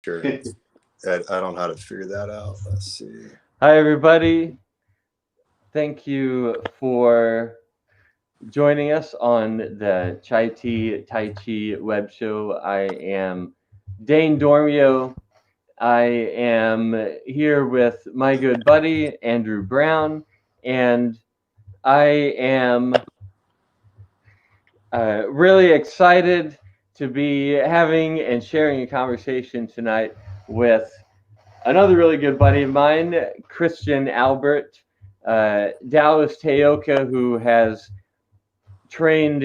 Sure. I don't know how to figure that out. Let's see. Hi, everybody. Thank you for joining us on the Chai Tea Tai Chi web show. I am Dane Dormio. I am here with my good buddy, Andrew Brown, and I am really excited to be having and sharing a conversation tonight with another really good buddy of mine, Christian Allbert, Taoist Heyoka, who has trained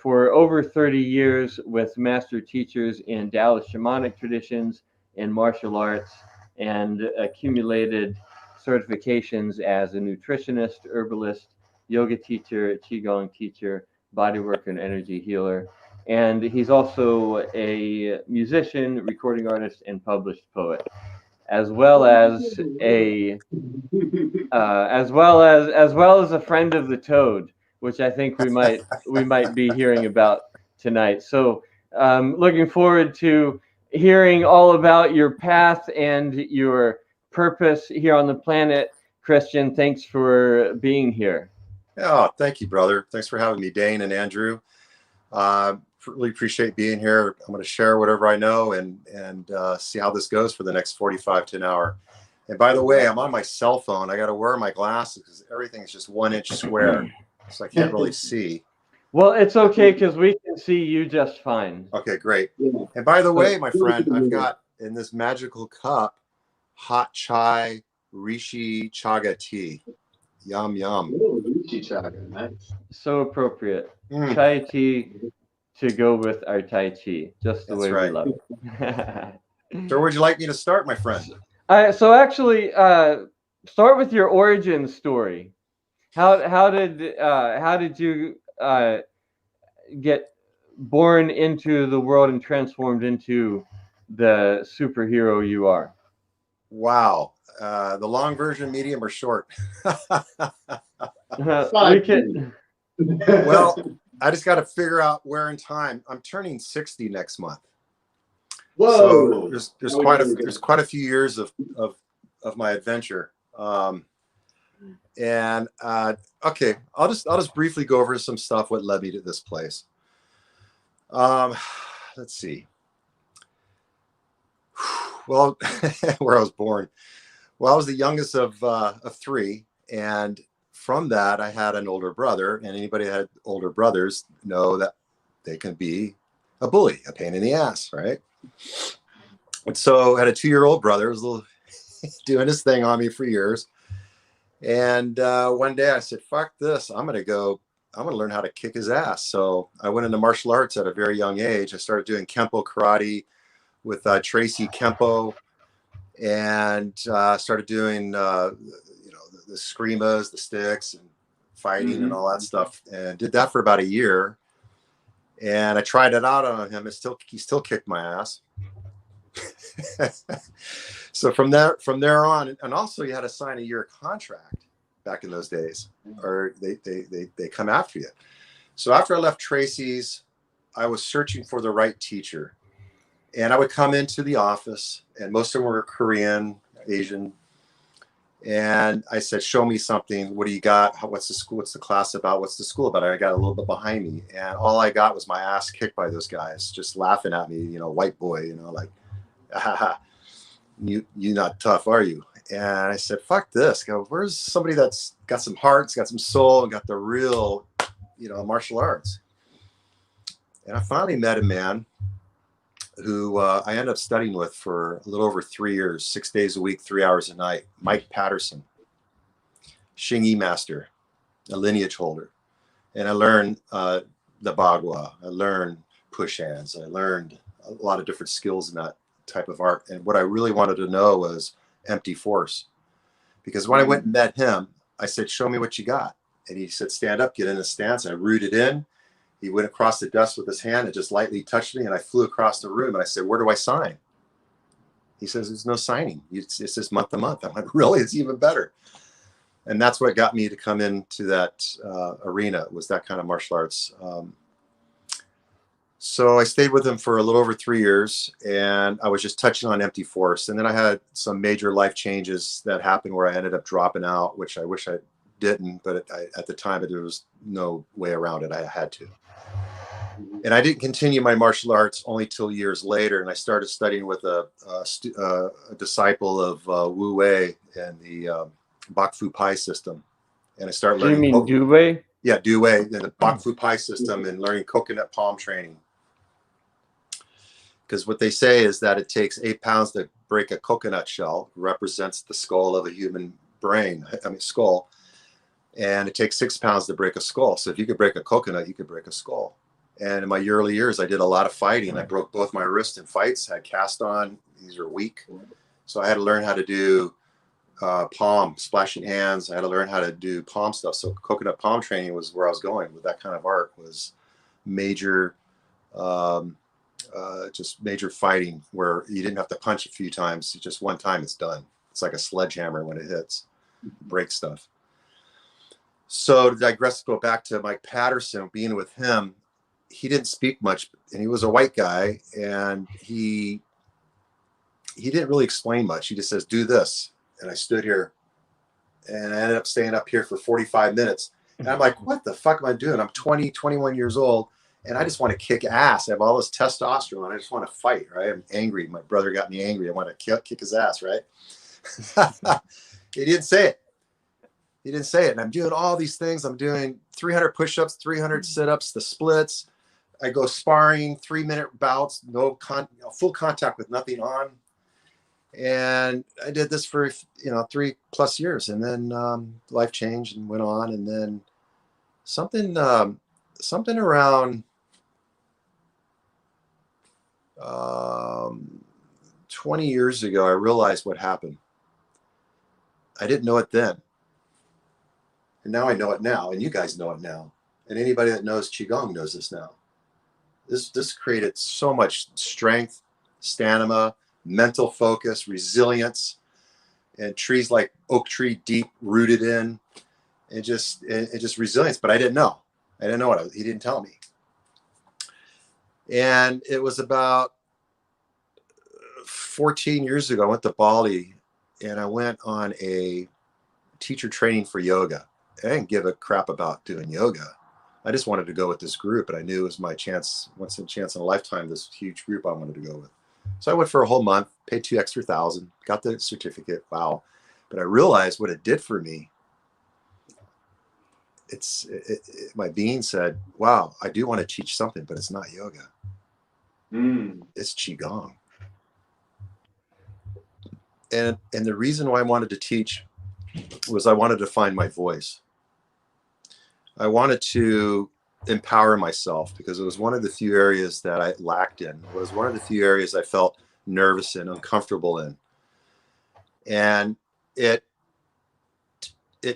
for over 30 years with master teachers in Taoist shamanic traditions and martial arts, and accumulated certifications as a nutritionist, herbalist, yoga teacher, qigong teacher, bodyworker, and energy healer. And he's also a musician, recording artist, and published poet, as well as a friend of the toad, which I think we might be hearing about tonight. So, looking forward to hearing all about your path and your purpose here on the planet. Christian, thanks for being here. Oh, thank you, brother. Thanks for having me, Dane and Andrew. Really appreciate being here. I'm going to share whatever I know and see how this goes for the next 45 to an hour. And by the way, I'm on my cell phone. I got to wear my glasses because everything is just 1 inch square, so I can't really see. Well, it's okay because we can see you just fine. Okay, great. And by the way, my friend, I've got in this magical cup hot chai rishi chaga tea. Yum, yum. Rishi chaga, nice. So appropriate. Chai tea to go with our Tai Chi, just the That's way right. we love it. So where'd you like me to start, my friend? So actually, start with your origin story. How did you get born into the world and transformed into the superhero you are? Wow. The long version, medium, or short? We can. Well, I just got to figure out where in time. I'm turning 60 next month. Whoa! So there's quite a few years of my adventure. And okay, I'll just briefly go over some stuff what led me to this place. Let's see. Well, where I was born. Well, I was the youngest of three, and from that, I had an older brother, and anybody that had older brothers know that they can be a bully, a pain in the ass, right? And so I had a 2-year-old brother, who was doing his thing on me for years. And one day I said, fuck this, I'm going to learn how to kick his ass. So I went into martial arts at a very young age. I started doing Kempo karate with Tracy Kempo, and started doing the screamas, the sticks, and fighting and all that stuff, and did that for about a year. And I tried it out on him, and he still kicked my ass. So from there on, and also you had to sign a year contract back in those days, or they come after you. So after I left Tracy's, I was searching for the right teacher. And I would come into the office, and most of them were Korean, Asian. And I said, show me something. What do you got? What's the school? What's the class about? What's the school about? I got a little bit behind me. And all I got was my ass kicked by those guys, just laughing at me, white boy, like, you not tough, are you? And I said, fuck this. Where's somebody that's got some heart, got some soul, and got the real, martial arts? And I finally met a man who I ended up studying with for a little over 3 years, 6 days a week, 3 hours a night. Mike Patterson, Xingyi master, a lineage holder. And I learned the Bagua. I learned push hands. I learned a lot of different skills in that type of art. And what I really wanted to know was empty force. Because when I went and met him, I said, show me what you got. And he said, stand up, get in a stance. And I rooted in. He went across the desk with his hand and just lightly touched me, and I flew across the room, and I said, where do I sign? He says, there's no signing. It's just month to month. I'm like, really? It's even better. And that's what got me to come into that arena, was that kind of martial arts. So I stayed with him for a little over 3 years, and I was just touching on empty force. And then I had some major life changes that happened where I ended up dropping out, which I wish I didn't, but at the time there was no way around it. I had to. And I didn't continue my martial arts only till years later. And I started studying with a disciple of Wu Wei and the Bak Fu Pai system. And I started Do you learning. mean Dubai? Yeah, Du Wei, the Bak Fu Pai system, and learning coconut palm training. Because what they say is that it takes 8 pounds to break a coconut shell, represents the skull of a human skull. And it takes 6 pounds to break a skull. So if you could break a coconut, you could break a skull. And in my early years, I did a lot of fighting. I broke both my wrists in fights, had cast on. These are weak. So I had to learn how to do palm, splashing hands. I had to learn how to do palm stuff. So coconut palm training was where I was going with that kind of art, was major, just major fighting where you didn't have to punch a few times. Just one time, it's done. It's like a sledgehammer when it hits, break stuff. So to digress, go back to Mike Patterson, being with him, he didn't speak much, and he was a white guy, and he didn't really explain much. He just says, do this. And I stood here, and I ended up staying up here for 45 minutes. And I'm like, what the fuck am I doing? I'm 20, 21 years old, and I just want to kick ass. I have all this testosterone. I just want to fight, right? I'm angry. My brother got me angry. I want to kick his ass, right? He didn't say it. He didn't say it. And I'm doing all these things. I'm doing 300 push-ups, 300 sit-ups, the splits. I go sparring, 3-minute bouts, full contact with nothing on. And I did this for 3+ years, and then life changed and went on. And then something around 20 years ago, I realized what happened. I didn't know it then, and now I know it now, and you guys know it now, and anybody that knows Qigong knows this now. This created so much strength, stamina, mental focus, resilience, and trees like oak tree, deep rooted in, and just resilience. But I didn't know. He didn't tell me. And it was about 14 years ago. I went to Bali, and I went on a teacher training for yoga. I didn't give a crap about doing yoga. I just wanted to go with this group, and I knew it was my chance, once in a lifetime, this huge group I wanted to go with. So I went for a whole month, paid $2,000 extra, got the certificate. Wow. But I realized what it did for me. My being said, wow, I do want to teach something, but it's not yoga. It's Qigong. And the reason why I wanted to teach was I wanted to find my voice. I wanted to empower myself, because it was one of the few areas that I lacked in. It was one of the few areas I felt nervous and uncomfortable in. And it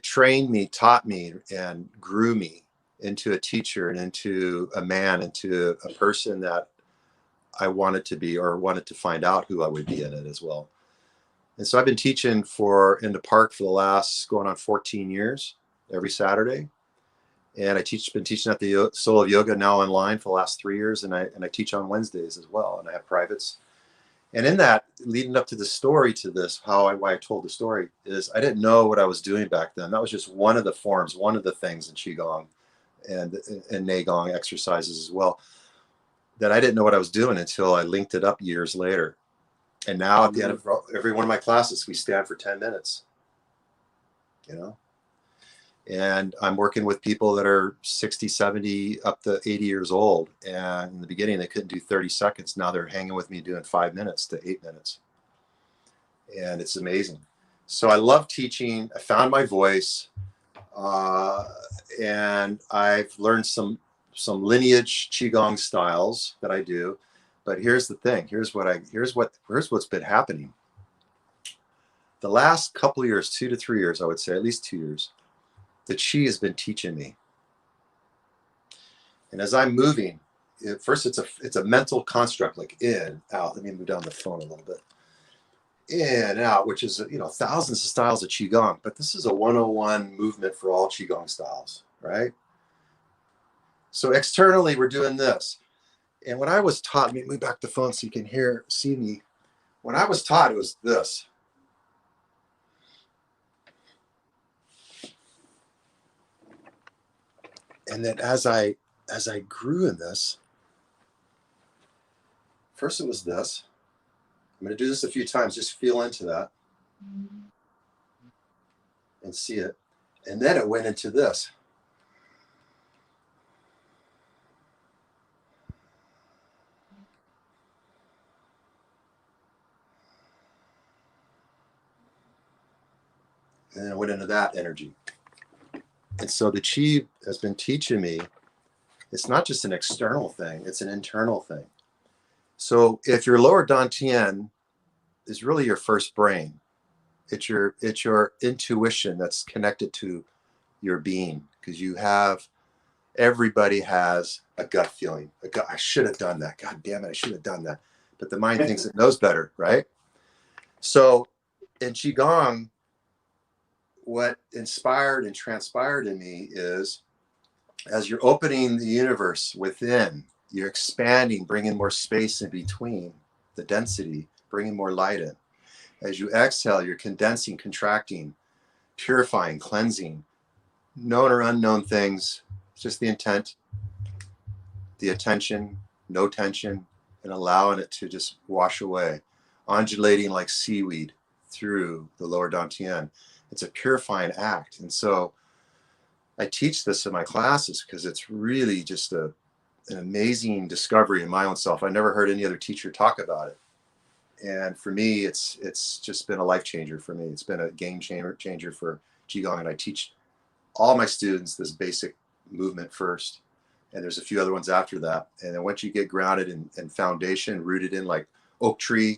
trained me, taught me, and grew me into a teacher and into a man, into a person that I wanted to be, or wanted to find out who I would be in it as well. And so I've been teaching in the park for the last going on 14 years, every Saturday. And been teaching at the Soul of Yoga now online for the last 3 years. And I teach on Wednesdays as well. And I have privates. And in that, leading up to the story to this, why I told the story is I didn't know what I was doing back then. That was just one of the forms, one of the things in Qigong and Neigong exercises as well, that I didn't know what I was doing until I linked it up years later. And now at the end of every one of my classes, we stand for 10 minutes, and I'm working with people that are 60, 70, up to 80 years old. And in the beginning, they couldn't do 30 seconds. Now they're hanging with me doing 5 minutes to 8 minutes. And it's amazing. So I love teaching. I found my voice, and I've learned some lineage Qigong styles that I do. But here's the thing. Here's what's been happening. The last couple of years, 2 to 3 years, I would say, at least 2 years, the Qi has been teaching me. And as I'm moving, first it's a mental construct, like in, out. Let me move down the phone a little bit. In and out, which is, thousands of styles of Qigong, but this is a 101 movement for all Qigong styles, right? So externally, we're doing this. And when I was taught, let me move back the phone so you can see me. When I was taught, it was this. And then as I grew in this, first it was this. I'm going to do this a few times. Just feel into that and see it. And then it went into this. And then it went into that energy. And so the chi has been teaching me, it's not just an external thing, it's an internal thing. So if your lower dantian is really your first brain, it's your intuition that's connected to your being, because everybody has a gut feeling. I should have done that. God damn it, I should have done that. But the mind thinks it knows better, right? So in Qigong, what inspired and transpired in me is, as you're opening the universe within, you're expanding, bringing more space in between the density, bringing more light in. As you exhale, you're condensing, contracting, purifying, cleansing, known or unknown things. It's just the intent, the attention, no tension, and allowing it to just wash away, undulating like seaweed through the lower dantian. It's a purifying act. And so I teach this in my classes because it's really just an amazing discovery in my own self. I never heard any other teacher talk about it. And for me, it's just been a life changer for me. It's been a game changer for Qigong. And I teach all my students this basic movement first. And there's a few other ones after that. And then once you get grounded in foundation, rooted in like oak tree,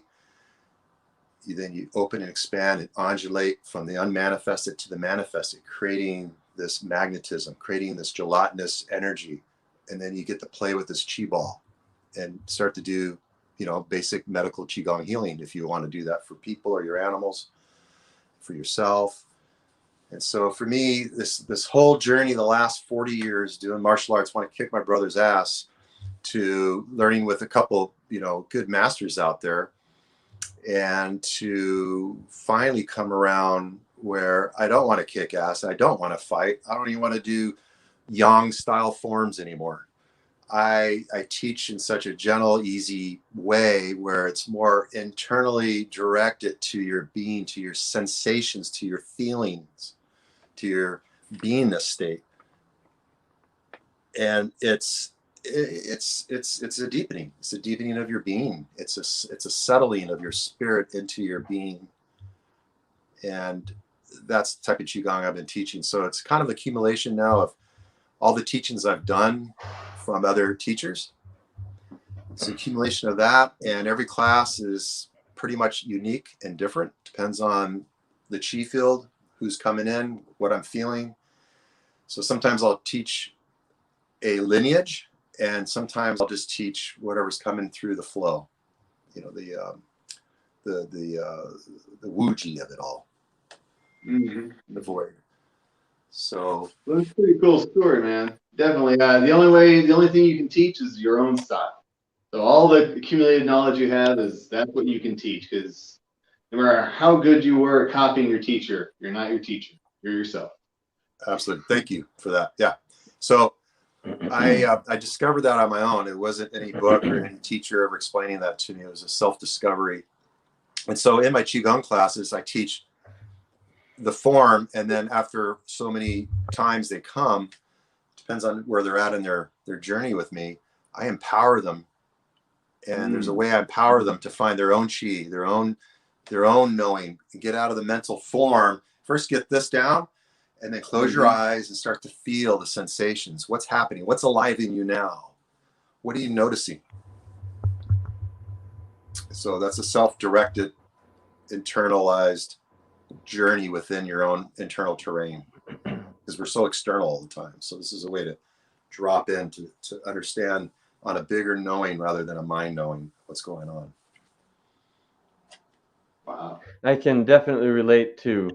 then you open and expand and undulate from the unmanifested to the manifested, creating this magnetism, creating this gelatinous energy. And then you get to play with this chi ball and start to do, basic medical Qigong healing if you want to do that for people or your animals, for yourself. And so for me, this whole journey, the last 40 years doing martial arts, want to kick my brother's ass, to learning with a couple, good masters out there, and to finally come around where I don't want to kick ass. I don't want to fight. I don't even want to do yang style forms anymore. I teach in such a gentle, easy way where it's more internally directed to your being, to your sensations, to your feelings, to your beingness state. And it's a deepening. It's a deepening of your being. It's a settling of your spirit into your being. And that's the type of Qigong I've been teaching. So it's kind of an accumulation now of all the teachings I've done from other teachers. It's an accumulation of that. And every class is pretty much unique and different. Depends on the chi field, who's coming in, what I'm feeling. So sometimes I'll teach a lineage, and sometimes I'll just teach whatever's coming through the flow, the wuji of it all, the void. So Well, that's a pretty cool story, man. Definitely. The only thing you can teach is your own style. So all the accumulated knowledge you have that's what you can teach. Because no matter how good you were at copying your teacher, you're not your teacher. You're yourself. Absolutely. Thank you for that. Yeah. So I discovered that on my own. It wasn't any book or any teacher ever explaining that to me. It was a self-discovery. And so in my Qigong classes, I teach the form, and then after so many times they come, depends on where they're at in their journey with me, I empower them. And there's a way I empower them to find their own chi, their own knowing, get out of the mental form. First get this down, and then close your eyes and start to feel the sensations. What's happening? What's alive in you now? What are you noticing? So that's a self-directed, internalized journey within your own internal terrain, because we're so external all the time. So this is a way to drop in to understand on a bigger knowing rather than a mind knowing what's going on. Wow. I can definitely relate to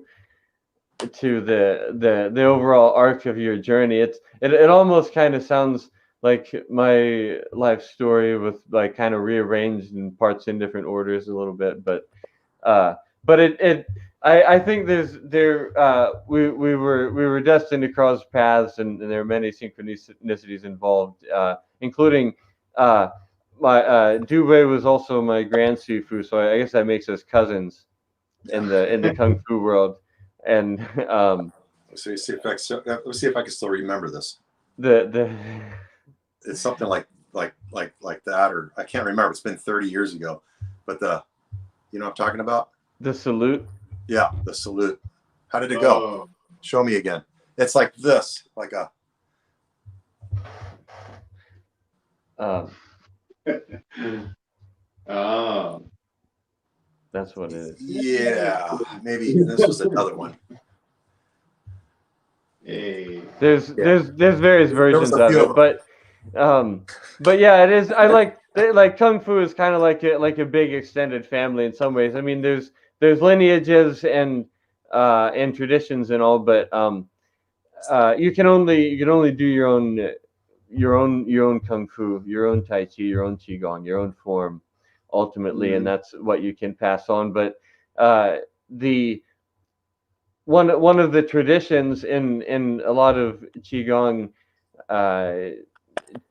the overall arc of your journey. It almost kind of sounds like my life story with like kind of rearranged in parts in different orders a little bit, but I think we were destined to cross paths, and there are many synchronicities involved, including my Dubé was also my grand Sifu, so I guess that makes us cousins in the kung fu world, and So you see if let me see if I can still remember this. the It's something like that, or I can't remember. It's been 30 years ago, but you know what I'm talking about? the salute. Yeah, the salute. How did it go? Oh. Show me again. It's like this, like a. Oh. That's what it is. Yeah, maybe this was another one. Hey. There's various versions a of few it, but yeah, it is. I like kung fu is kind of like a big extended family in some ways. I mean, there's lineages and traditions and all, but you can only do your own kung fu, your own tai chi, your own qigong, your own form, ultimately, and that's what you can pass on. But the one of the traditions in a lot of qigong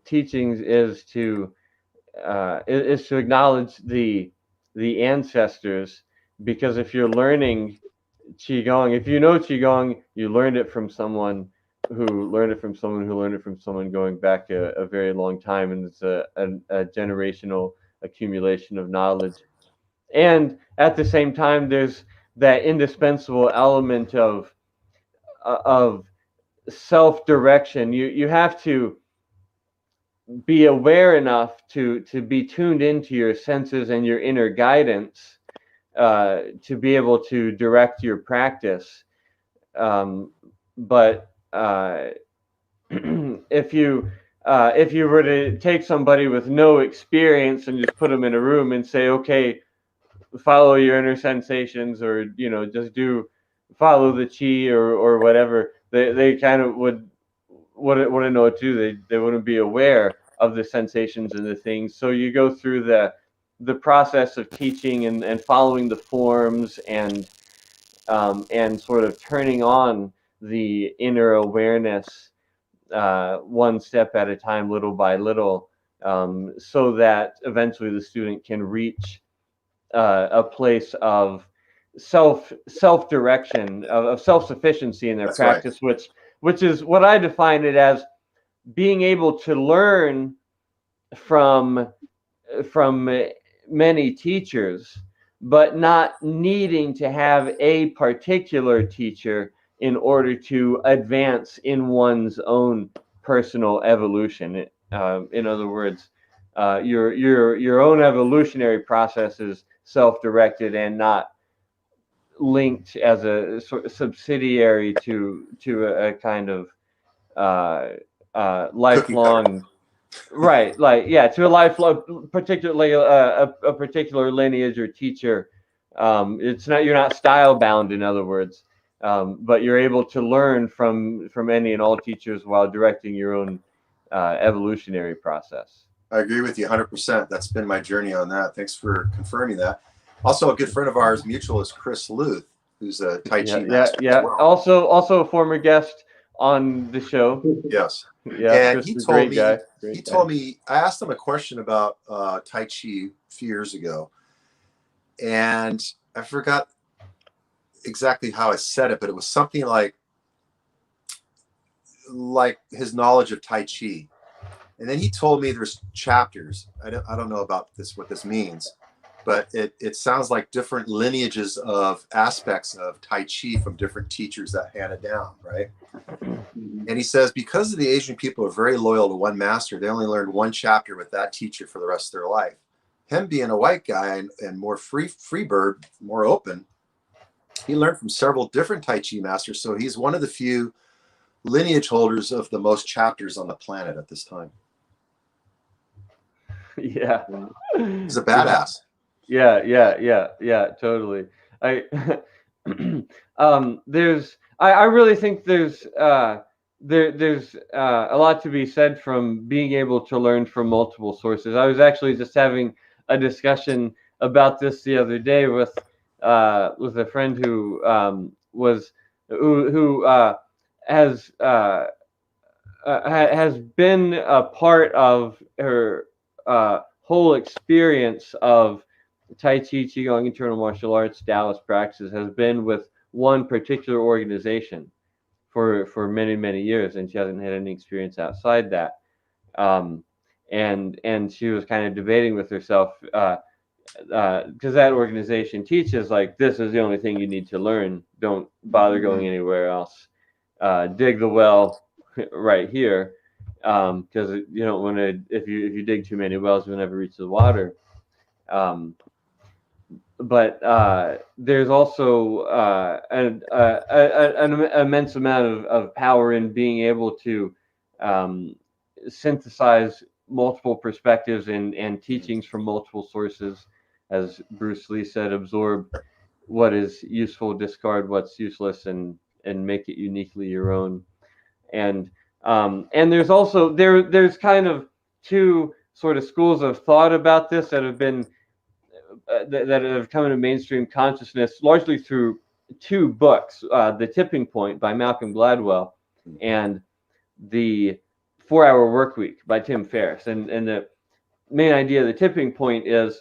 teachings is to acknowledge the ancestors, because if you're learning qigong, if you know qigong, you learned it from someone who learned it from someone who learned it from someone going back a very long time, and it's a generational accumulation of knowledge. And at the same time, there's that indispensable element of self-direction. You have to be aware enough to be tuned into your senses and your inner guidance to be able to direct your practice. But if you were to take somebody with no experience and just put them in a room and say, okay, follow your inner sensations, or just follow the chi, or whatever, they kind of wouldn't know what to do. They wouldn't be aware of the sensations and the things. So you go through the process of teaching and following the forms, and sort of turning on the inner awareness one step at a time, little by little, so that eventually the student can reach a place of self-direction, of self-sufficiency in their That's right. practice, which is what I define it as: being able to learn from many teachers, but not needing to have a particular teacher in order to advance in one's own personal evolution. In other words, your own evolutionary process is self-directed and not linked as a sort of subsidiary to a kind of lifelong, right? Like, yeah, to a lifelong, particularly a particular lineage or teacher. It's not, you're not style bound, in other words, but you're able to learn from any and all teachers while directing your own evolutionary process. I agree with you 100%. That's been my journey on that. Thanks for confirming that. Also, a good friend of ours, mutual, is Chris Luth, who's a Tai Chi master as well. Also a former guest on the show. Yes. Yeah, and Chris he is a told great guy. he told me, I asked him a question about Tai Chi a few years ago, and I forgot exactly how I said it, but it was something like his knowledge of Tai Chi. And then he told me there's chapters. I don't know about this, what this means, but it sounds like different lineages of aspects of Tai Chi from different teachers that hand it down, right? And he says, because the Asian people are very loyal to one master, they only learned one chapter with that teacher for the rest of their life. Him being a white guy and more free bird, more open, he learned from several different Tai Chi masters. So he's one of the few lineage holders of the most chapters on the planet at this time. Yeah. He's a badass. Yeah, totally. I really think there's there's a lot to be said from being able to learn from multiple sources. I was actually just having a discussion about this the other day with a friend who has has been a part of her whole experience of Tai Chi, Qigong, internal martial arts, Taoist practices, has been with one particular organization for many years, and she hasn't had any experience outside that. And she was kind of debating with herself because that organization teaches like this is the only thing you need to learn. Don't bother going anywhere else. Dig the well right here, because you don't want to. If you dig too many wells, you'll never reach the water. But there's also an immense amount of power in being able to synthesize multiple perspectives and teachings from multiple sources. As Bruce Lee said, absorb what is useful, discard what's useless, and make it uniquely your own. And there's also there's kind of two sort of schools of thought about this that have been that have come into mainstream consciousness largely through two books, The Tipping Point by Malcolm Gladwell and The 4-Hour Workweek by Tim Ferriss. And the main idea of The Tipping Point is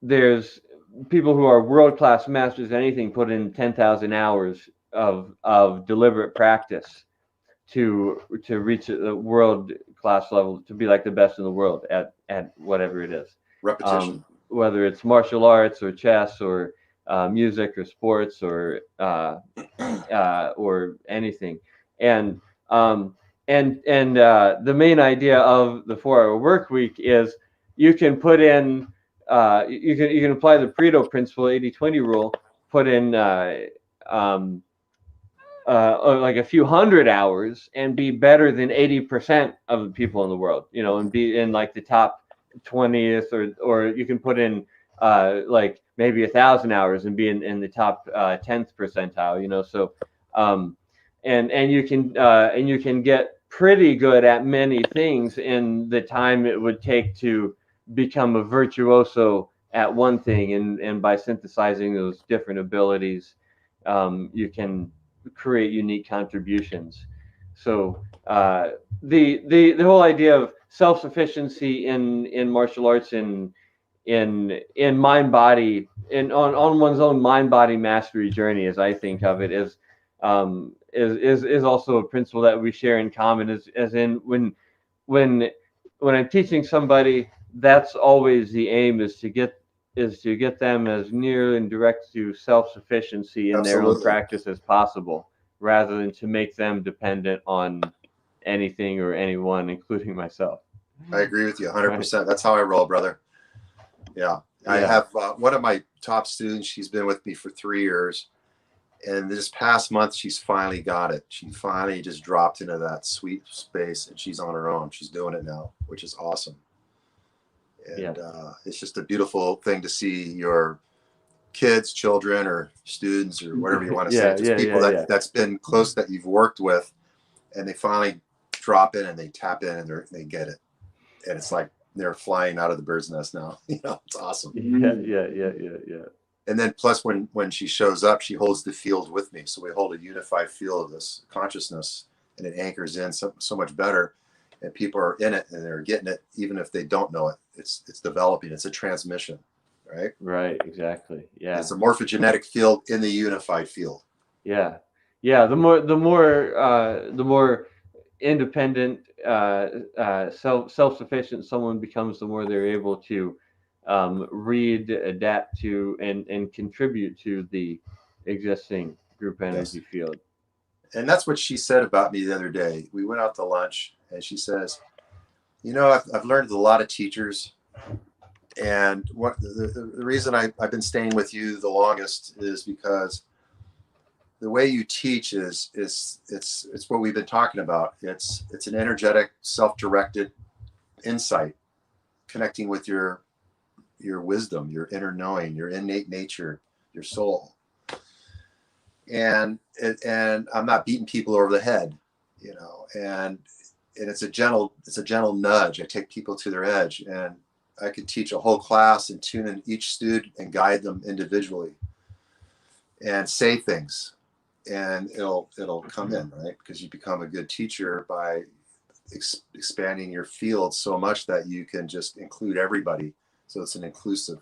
there's people who are world-class masters at anything put in 10,000 hours of deliberate practice to reach a world-class level, to be like the best in the world at whatever it is. Repetition. Whether it's martial arts or chess or music or sports or anything. And the main idea of the 4-hour work week is you can put in you can apply the Pareto principle, 80-20 rule, put in like a few hundred hours and be better than 80% of the people in the world, and be in like the top 20th, or you can put in like maybe 1,000 hours and be in the top 10th percentile, so and you can get pretty good at many things in the time it would take to become a virtuoso at one thing, and by synthesizing those different abilities you can create unique contributions. So the whole idea of self-sufficiency in martial arts, in mind body, on one's own mind body mastery journey, as I think of it, is also a principle that we share in common. As in when I'm teaching somebody, that's always the aim, is to get them as near and direct to self-sufficiency in their own practice as possible, rather than to make them dependent on anything or anyone, including myself. I agree with you 100%. That's how I roll, brother. Yeah. I have one of my top students. She's been with me for 3 years. And this past month, she's finally got it. She finally just dropped into that sweet space, and she's on her own. She's doing it now, which is awesome. And it's just a beautiful thing to see your kids, children, or students, or whatever you want to say, just people that's been close, that you've worked with, and they finally drop in and they tap in and they get it. And it's like they're flying out of the bird's nest now. It's awesome. Yeah. And then plus when she shows up, she holds the field with me. So we hold a unified field of this consciousness, and it anchors in so much better. And people are in it and they're getting it, even if they don't know it. It's developing. It's a transmission, right? Right, exactly. Yeah. It's a morphogenetic field in the unified field. Yeah. The more independent, self-sufficient someone becomes, the more they're able to read, adapt to, and contribute to the existing group energy field. And that's what she said about me the other day. We went out to lunch, and she says, I've learned a lot of teachers, and what the reason I've been staying with you the longest is because the way you teach is it's what we've been talking about. It's an energetic, self-directed insight, connecting with your wisdom, your inner knowing, your innate nature, your soul. and I'm not beating people over the head, you know, and it's a gentle nudge. I take people to their edge, and I could teach a whole class and tune in each student and guide them individually and say things, and it'll come in, right? Because you become a good teacher by expanding your field so much that you can just include everybody. So it's an inclusive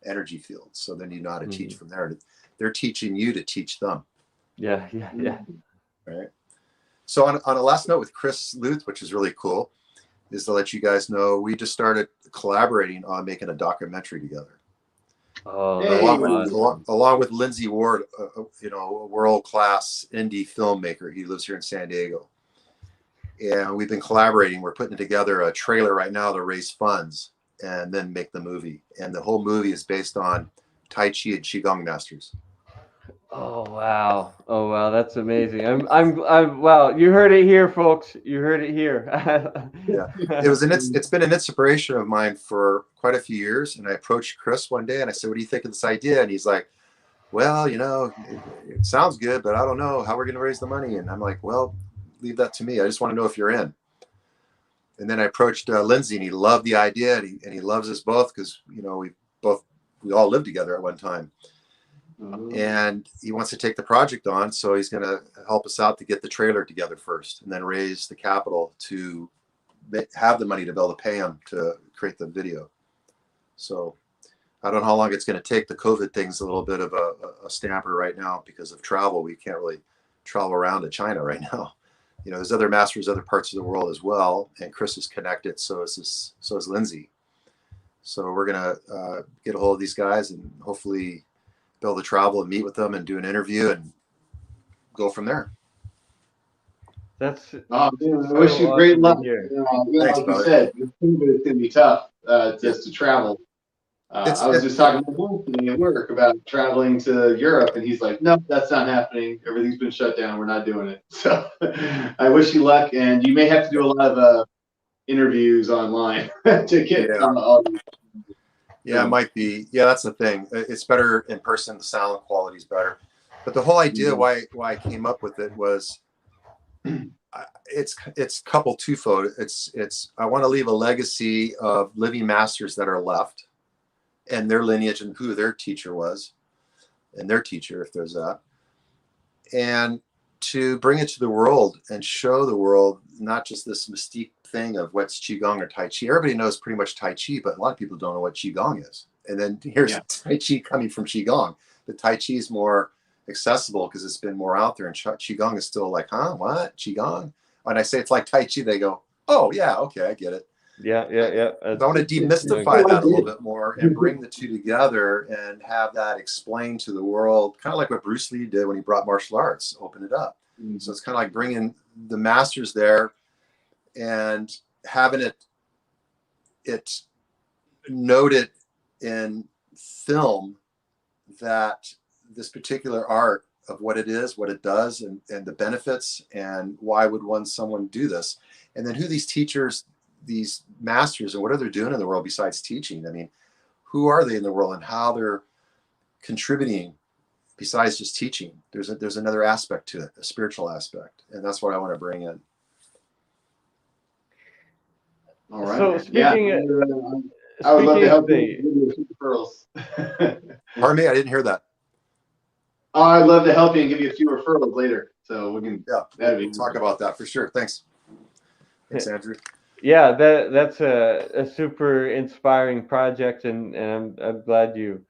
energy field. So then you know how to teach from there. They're teaching you to teach them. Yeah. Right. So on a last note with Chris Luth, which is really cool, is to let you guys know we just started collaborating on making a documentary together. Oh, Hey. Along with Lindsay Ward, you know, a world-class indie filmmaker. He lives here in San Diego. And we've been collaborating. We're putting together a trailer right now to raise funds and then make the movie. And the whole movie is based on Tai Chi and Qigong masters. Oh wow, that's amazing. I'm wow, you heard it here, folks. You heard it here. Yeah, it's been an inspiration of mine for quite a few years. And I approached Chris one day and I said, "What do you think of this idea?" And he's like, "Well, you know, it sounds good, but I don't know how we're going to raise the money." And I'm like, "Well, leave that to me. I just want to know if you're in." And then I approached Lindsay, and he loved the idea, and he loves us both because, you know, we all lived together at one time. And he wants to take the project on, so he's going to help us out to get the trailer together first, and then raise the capital to have the money to be able to pay him to create the video. So I don't know how long it's going to take. The COVID thing's a little bit of a stamper right now because of travel. We can't really travel around to China right now. You know, there's other masters, other parts of the world as well, and Chris is connected. So is Lindsay. So we're gonna get a hold of these guys and hopefully be able to travel and meet with them and do an interview and go from there. That's I wish you great luck. Thanks, like you said, it's gonna be tough just to travel. I was just talking to my at work about traveling to Europe, and he's like, "No, that's not happening. Everything's been shut down. We're not doing it." So I wish you luck, and you may have to do a lot of interviews online to get all these. Yeah, it might be. Yeah, that's the thing. It's better in person. The sound quality is better. But the whole idea why I came up with it was it's coupled twofold. It's I want to leave a legacy of living masters that are left, and their lineage and who their teacher was, and their teacher, if there's that, and to bring it to the world and show the world not just this mystique thing of what's Qigong or Tai Chi. Everybody knows pretty much Tai Chi, but a lot of people don't know what Qigong is. And then here's Tai Chi coming from Qigong. The Tai Chi is more accessible because it's been more out there, and Qigong is still like, huh, what? Qigong? When I say it's like Tai Chi, they go, oh, yeah, okay, I get it. Yeah. I want to demystify that a little bit more and bring the two together and have that explained to the world, kind of like what Bruce Lee did when he brought martial arts, open it up. So it's kind of like bringing the masters there and having it noted in film that this particular art of what it is, what it does, and the benefits, and why would someone do this, and then who these teachers, these masters, and what are they doing in the world besides teaching? I mean, who are they in the world and how they're contributing besides just teaching? There's another aspect to it, a spiritual aspect, and that's what I want to bring in. All right. So speaking I would love to help you with referrals. Pardon me, I didn't hear that. Oh, I'd love to help you and give you a few referrals later, so we can talk about that for sure. Thanks, Andrew. Yeah, that's a super inspiring project, and I'm glad you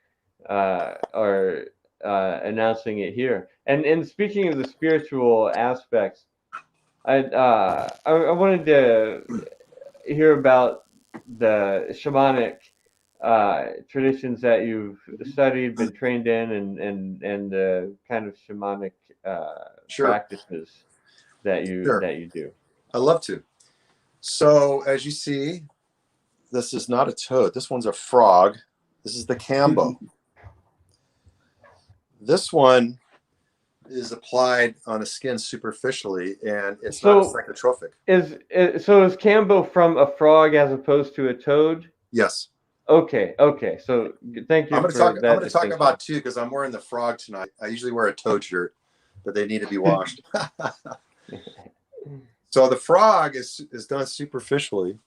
are announcing it here. And speaking of the spiritual aspects, I wanted to hear about the shamanic traditions that you've studied, been trained in, and the kind of shamanic practices that you do. I'd love to. So as you see, this is not a toad. This one's a frog. This is the Kambo. This one is applied on the skin superficially, and it's not psychotropic. Is Kambo from a frog as opposed to a toad? Yes. Okay. So thank you. I'm going to talk about two because I'm wearing the frog tonight. I usually wear a toad shirt, but they need to be washed. So the frog is done superficially.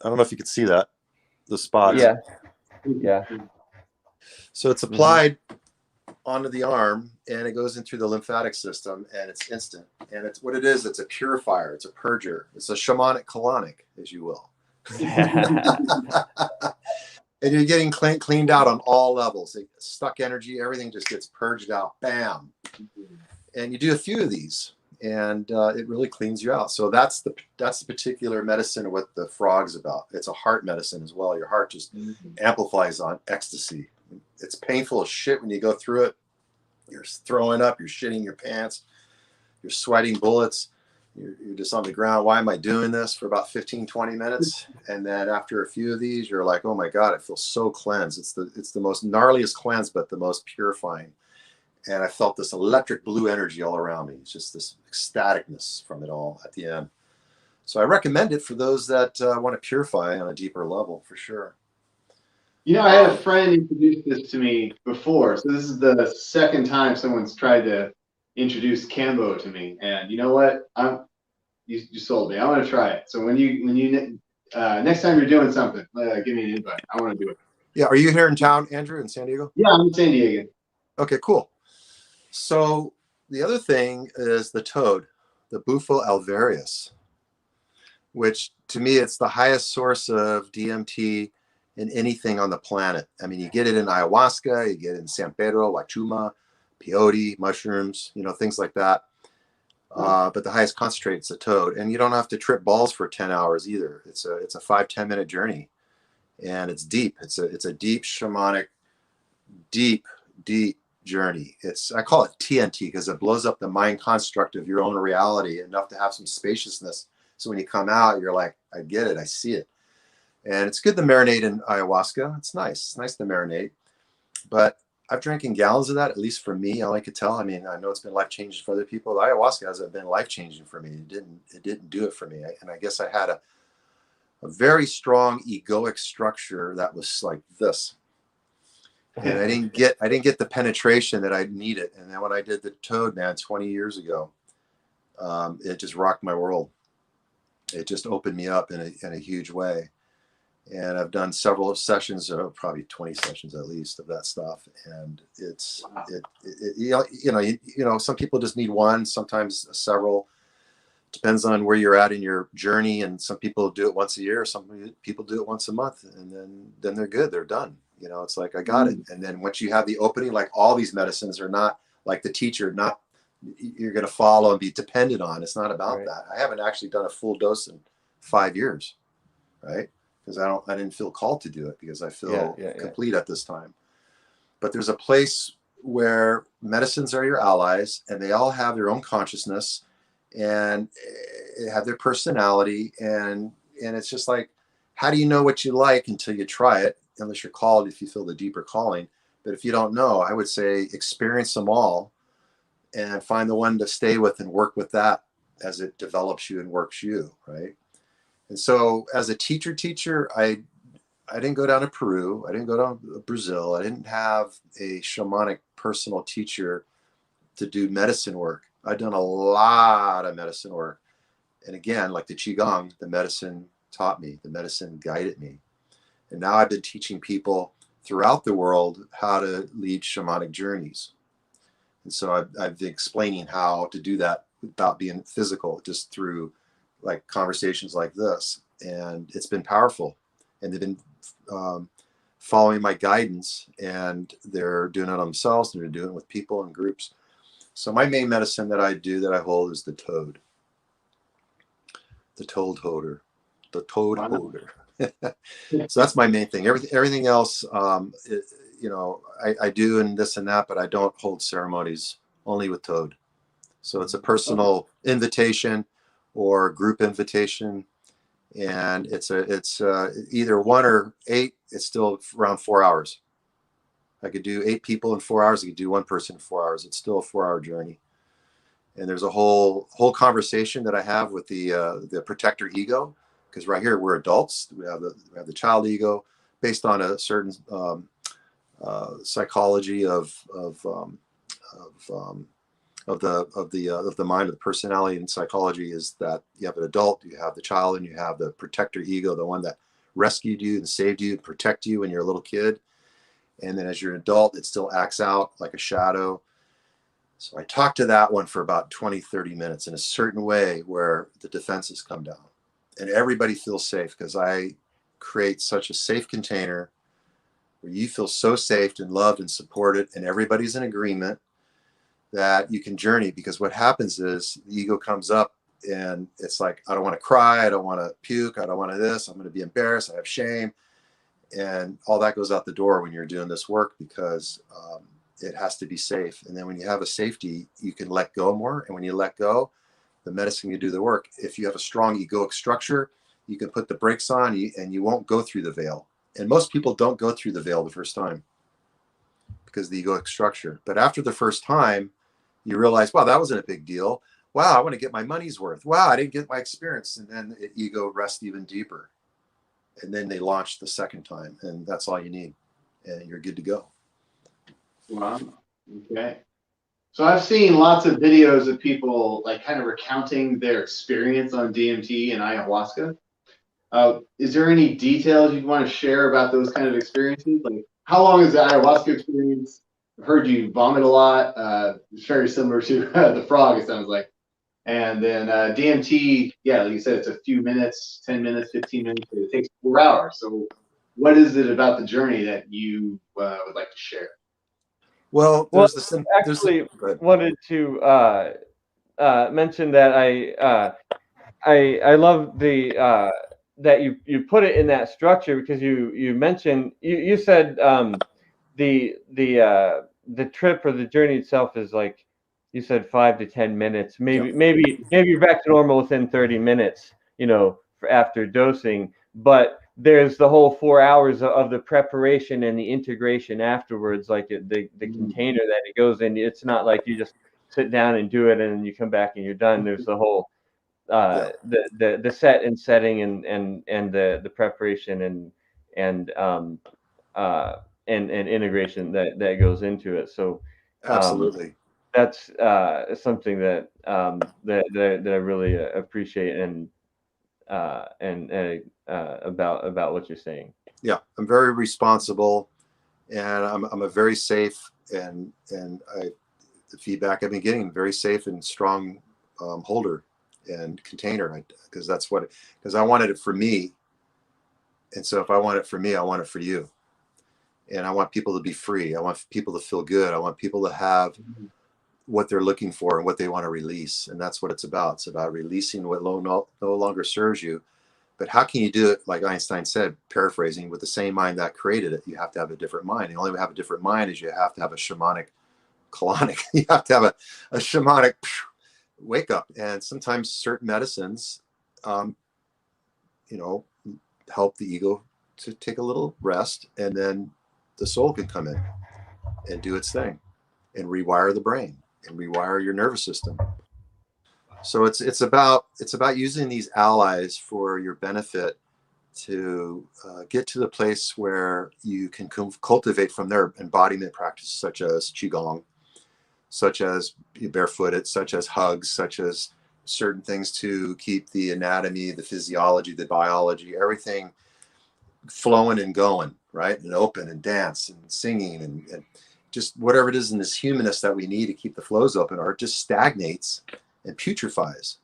I don't know if you can see that, the spots. Yeah. Yeah. So it's applied onto the arm, and it goes in through the lymphatic system, and it's instant. And it's what it is. It's a purifier. It's a purger. It's a shamanic colonic, as you will. And you're getting cleaned out on all levels. Stuck energy, everything just gets purged out. Bam. And you do a few of these, and it really cleans you out. So that's the particular medicine of what the frog's about. It's a heart medicine as well. Your heart just amplifies on ecstasy. It's painful as shit when you go through it. You're throwing up, you're shitting your pants, you're sweating bullets, you're just on the ground. Why am I doing this for about 15, 20 minutes? And then after a few of these, you're like, oh my God, I feel so cleansed. It's the most gnarliest cleanse, but the most purifying. And I felt this electric blue energy all around me. It's just this ecstaticness from it all at the end. So I recommend it for those that want to purify on a deeper level, for sure. You know, I had a friend introduce this to me before. So this is the second time someone's tried to introduce Kambo to me. And you know what? You sold me. I want to try it. So when you next time you're doing something, give me an invite. I want to do it. Yeah. Are you here in town, Andrew, in San Diego? Yeah, I'm in San Diego. Okay, cool. So the other thing is the toad, the Bufo alvarius, which to me, it's the highest source of DMT in anything on the planet. I mean, you get it in ayahuasca, you get it in San Pedro, Wachuma, peyote, mushrooms, things like that. But the highest concentrate is a toad, and you don't have to trip balls for 10 hours either. It's a 5-10 minute journey, and it's deep. It's a deep shamanic, deep journey. I call it TNT because it blows up the mind construct of your own reality enough to have some spaciousness. So when you come out, you're like, I get it, I see it. And it's good to marinate in ayahuasca. It's nice to marinate. But I've drank in gallons of that, at least for me. I like to tell. I mean, I know it's been life-changing for other people. The ayahuasca hasn't been life-changing for me. It didn't do it for me. And I guess I had a very strong egoic structure that was like this. And I didn't get the penetration that I needed. And then when I did the toad, man, 20 years ago, it just rocked my world. It just opened me up in a huge way. And I've done several sessions, probably 20 sessions at least, of that stuff. And it's some people just need one, sometimes several. Depends on where you're at in your journey. And some people do it once a year, some people do it once a month, and then they're good, they're done. It's like, I got it. And then once you have the opening, like all these medicines are not like the teacher, not you're going to follow and be dependent on. It's not about that. I haven't actually done a full dose in 5 years, right? Because I didn't feel called to do it because I feel complete at this time. But there's a place where medicines are your allies, and they all have their own consciousness and have their personality. And it's just like, how do you know what you like until you try it? Unless you're called, if you feel the deeper calling. But if you don't know, I would say experience them all and find the one to stay with and work with that as it develops you and works you, right? And so as a teacher, I didn't go down to Peru. I didn't go down to Brazil. I didn't have a shamanic personal teacher to do medicine work. I've done a lot of medicine work. And again, like the Qigong, the medicine taught me, the medicine guided me. And now I've been teaching people throughout the world how to lead shamanic journeys. And so I've been explaining how to do that without being physical, just through like conversations like this. And it's been powerful. And they've been following my guidance, and they're doing it on themselves, and they're doing it with people and groups. So my main medicine that I hold is the toad. The toad holder. The toad holder. So that's my main thing. Everything else, I do and this and that, but I don't hold ceremonies, only with toad. So it's a personal invitation or group invitation, and it's either 1 or 8. It's still around 4 hours. I could do 8 people in 4 hours. I could do 1 person in 4 hours. It's still a 4-hour journey. And there's a whole conversation that I have with the protector ego, because right here we're adults. We have the child ego based on a certain psychology of of the mind, of the personality in psychology, is that you have an adult, you have the child, and you have the protector ego, the one that rescued you and saved you and protect you when you're a little kid. And then as you're an adult, it still acts out like a shadow. So I talked to that one for about 20-30 minutes in a certain way where the defenses come down and everybody feels safe, because I create such a safe container where you feel so safe and loved and supported, and everybody's in agreement that you can journey. Because what happens is the ego comes up and it's like, I don't want to cry, I don't want to puke, I don't want to this, I'm going to be embarrassed, I have shame, and all that goes out the door when you're doing this work, because it has to be safe. And then when you have a safety, you can let go more, and when you let go, the medicine can do the work. If you have a strong egoic structure, you can put the brakes on, and you won't go through the veil. And most people don't go through the veil the first time because of the egoic structure. But after the first time, you realize, wow, that wasn't a big deal. Wow, I want to get my money's worth. Wow, I didn't get my experience. And then the ego rests even deeper. And then they launch the second time, and that's all you need. And you're good to go. Wow. Okay. So I've seen lots of videos of people like kind of recounting their experience on DMT and ayahuasca. Is there any details you'd want to share about those kind of experiences? Like, how long is the ayahuasca experience? I've heard you vomit a lot. It's very similar to the frog, it sounds like. And then DMT, yeah, like you said, it's a few minutes, 10 minutes, 15 minutes, but it takes 4 hours. So what is it about the journey that you would like to share? Well, Well, there's actually wanted to mention that I love the that you put it in that structure, because you mentioned, you said the trip or the journey itself is like, you said 5 to 10 minutes, maybe you're back to normal within 30 minutes, after dosing. But there's the whole 4 hours of the preparation and the integration afterwards, like the container that it goes in. It's not like you just sit down and do it and then you come back and you're done. There's the whole the set and setting and the preparation and integration that goes into it. So absolutely. that's something that that I really appreciate and about what you're saying. Yeah, I'm very responsible, and I'm a very safe and the feedback I've been getting, very safe and strong holder and container, because because I wanted it for me. And so if I want it for me, I want it for you. And I want people to be free. I want people to feel good. I want people to have what they're looking for and what they want to release. And that's what it's about. It's about releasing what no longer serves you. But how can you do it, like Einstein said, paraphrasing, with the same mind that created it? You have to have a different mind. The only way to have a different mind is you have to have a shamanic colonic. You have to have a shamanic wake up. And sometimes certain medicines, help the ego to take a little rest, and then the soul can come in and do its thing and rewire the brain and rewire your nervous system. So it's about using these allies for your benefit to get to the place where you can cultivate from their embodiment practices, such as qigong, such as barefooted, such as hugs, such as certain things to keep the anatomy, the physiology, the biology, everything flowing and going, right? And open and dance and singing and just whatever it is in this humanness that we need to keep the flows open, or it just stagnates and putrefies.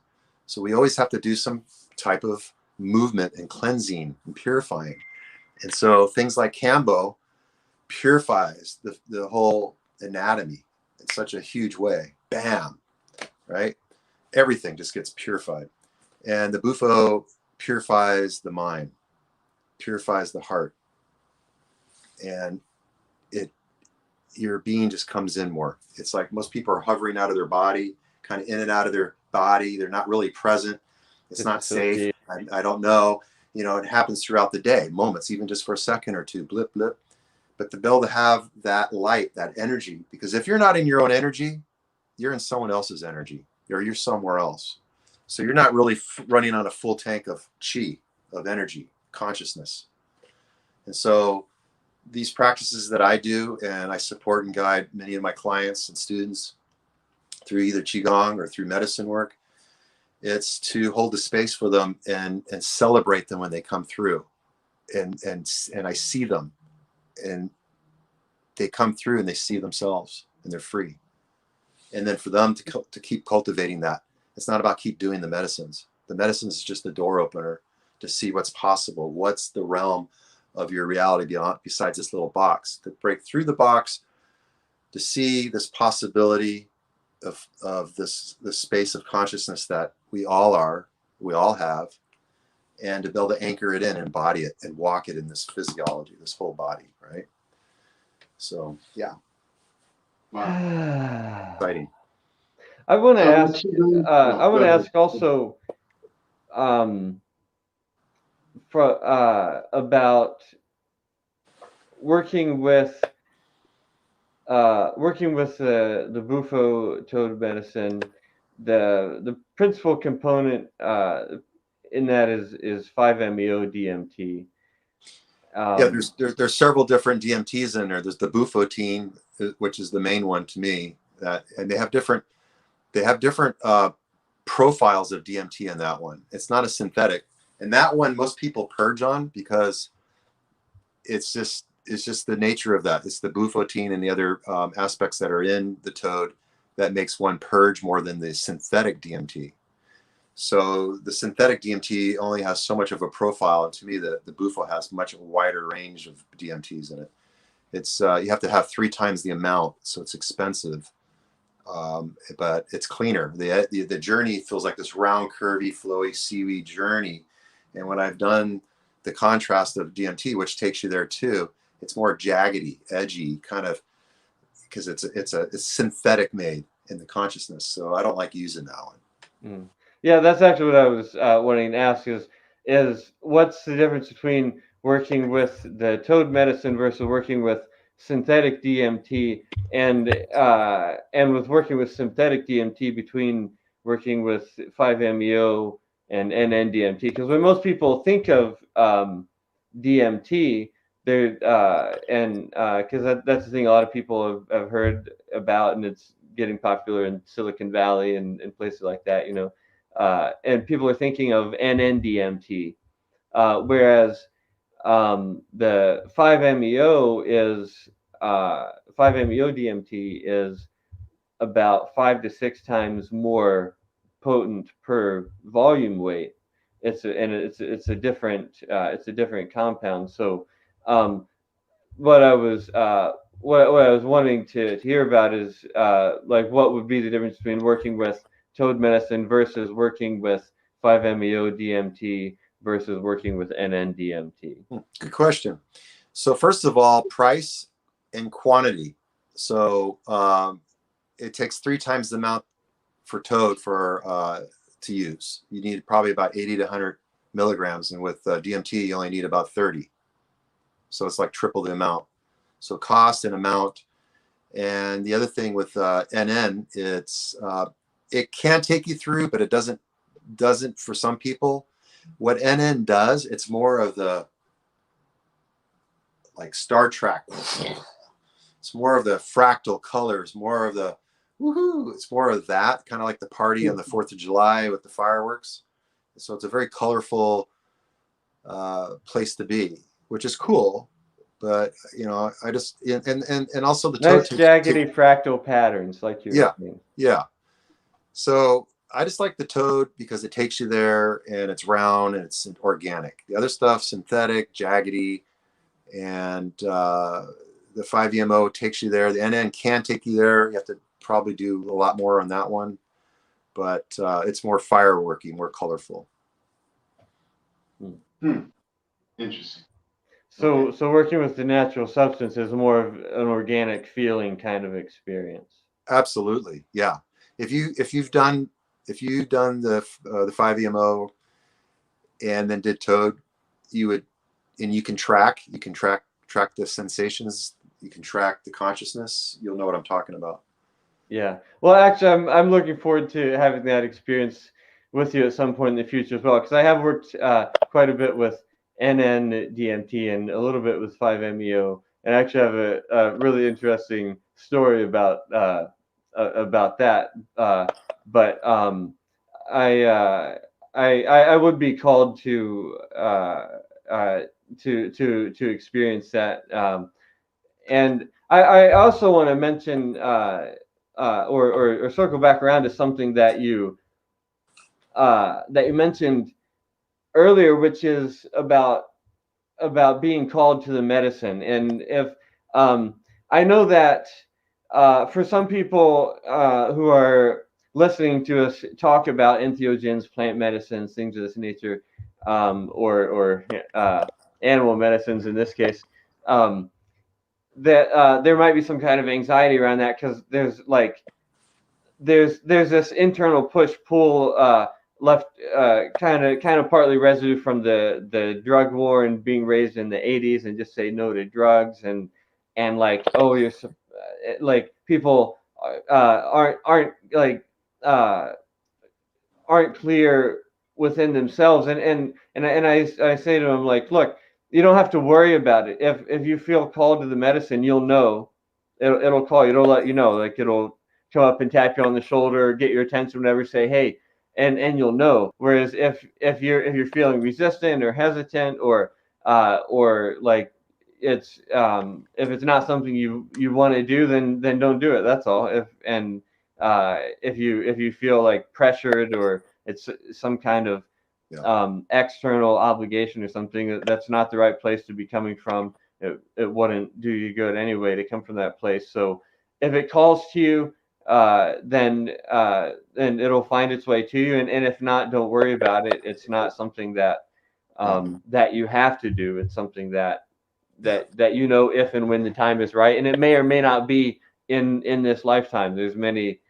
So we always have to do some type of movement and cleansing and purifying. And so things like Kambo purifies the whole anatomy in such a huge way. Bam, right? Everything just gets purified. And the Bufo purifies the mind, purifies the heart. And your being just comes in more. It's like most people are hovering out of their body, kind of in and out of their body. They're not really present. It's not safe. I don't know. It happens throughout the day, moments, even just for a second or two, blip, blip. But to be able to have that light, that energy, because if you're not in your own energy, you're in someone else's energy, or you're somewhere else. So you're not really running on a full tank of chi, of energy, consciousness. And so these practices that I do, and I support and guide many of my clients and students through either qigong or through medicine work. It's to hold the space for them and celebrate them when they come through, and I see them, and they come through and they see themselves and they're free. And then for them to keep cultivating that. It's not about keep doing the medicines. The medicines is just the door opener to see what's possible. What's the realm of your reality beyond, besides this little box? To break through the box, to see this possibility of this space of consciousness that we all are, we all have, and to be able to anchor it in, embody it, and walk it in this physiology, this whole body, right? So yeah. Wow. Exciting. I want to So ask. what you doing- I want go to ahead. ask also about working with the Bufo toad medicine. The principal component in that is 5-MeO DMT. Yeah, there's several different DMTs in there. There's the bufotine, which is the main one to me. And they have different profiles of DMT in that one. It's not a synthetic, and that one most people purge on because it's just the nature of that. It's the bufotine and the other aspects that are in the toad that makes one purge more than the synthetic DMT. So the synthetic DMT only has so much of a profile, and to me, the Bufo has much wider range of DMTs in it. It's you have to have 3 times the amount, so it's expensive, but it's cleaner. The journey feels like this round, curvy, flowy, seaweed journey, and when I've done the contrast of DMT, which takes you there too, it's more jaggedy, edgy, kind of, because it's synthetic made in the consciousness. So I don't like using that one. Mm. Yeah, that's actually what I was wanting to ask is what's the difference between working with the toad medicine versus working with synthetic DMT, and with working with synthetic DMT between working with 5-MeO and NN-DMT? Because when most people think of DMT, they're because that's the thing a lot of people have heard about, and it's getting popular in Silicon Valley and places like that, and people are thinking of NN-DMT, whereas the 5-MeO is 5-MeO DMT is about 5 to 6 times more potent per volume weight. It's a different compound. So what I was wanting to hear about is like what would be the difference between working with toad medicine versus working with 5-MeO DMT versus working with NN-DMT? Good question. So first of all, price and quantity. So it takes 3 times the amount for toad to use. You need probably about 80 to 100 milligrams, and with DMT you only need about 30. So it's like triple the amount. So cost and amount. And the other thing with NN, it can take you through, but it doesn't for some people. What NN does, it's more of the like Star Trek. It's more of the fractal colors, more of the woohoo. It's more of that, kind of like the party on the 4th of July with the fireworks. So it's a very colorful place to be, which is cool. But I just and also the nice jaggedy fractal patterns, like you were saying. Yeah. So I just like the toad because it takes you there, and it's round and it's organic. The other stuff, synthetic, jaggedy, and the 5-MeO takes you there. The NN can take you there. You have to probably do a lot more on that one, but it's more fireworky, more colorful. Interesting. So working with the natural substance is more of an organic feeling kind of experience. Absolutely, yeah. If you've done the 5-MeO and then did toad, you can track the sensations, you can track the consciousness. You'll know what I'm talking about. Yeah. Well, actually, I'm looking forward to having that experience with you at some point in the future as well, because I have worked quite a bit with NN-DMT and a little bit with 5-MeO, and I actually have a really interesting story about about that. But I would be called to experience that. And I also want to mention or circle back around to something that you mentioned earlier, which is about being called to the medicine. And if I know that for some people who are listening to us talk about entheogens, plant medicines, things of this nature, or animal medicines in this case, that there might be some kind of anxiety around that, because there's this internal push pull left, kind of partly residue from the drug war and being raised in the 80s and just say no to drugs, and like, oh, you're like, people aren't clear within themselves, and I say to them, like, look, you don't have to worry about it. If you feel called to the medicine, you'll know. It'll call you. It'll let you know. Like, it'll come up and tap you on the shoulder, get your attention, whenever, say, hey, and you'll know. Whereas if you're feeling resistant or hesitant, or like, it's if it's not something you want to do, then don't do it. That's all. If you feel like pressured, or it's some kind of external obligation or something, that's not the right place to be coming from. It wouldn't do you good anyway to come from that place. So if it calls to you, then it'll find its way to you. And if not, don't worry about it. It's not something that that you have to do. It's something that you know, if and when the time is right. And it may or may not be in this lifetime. There's many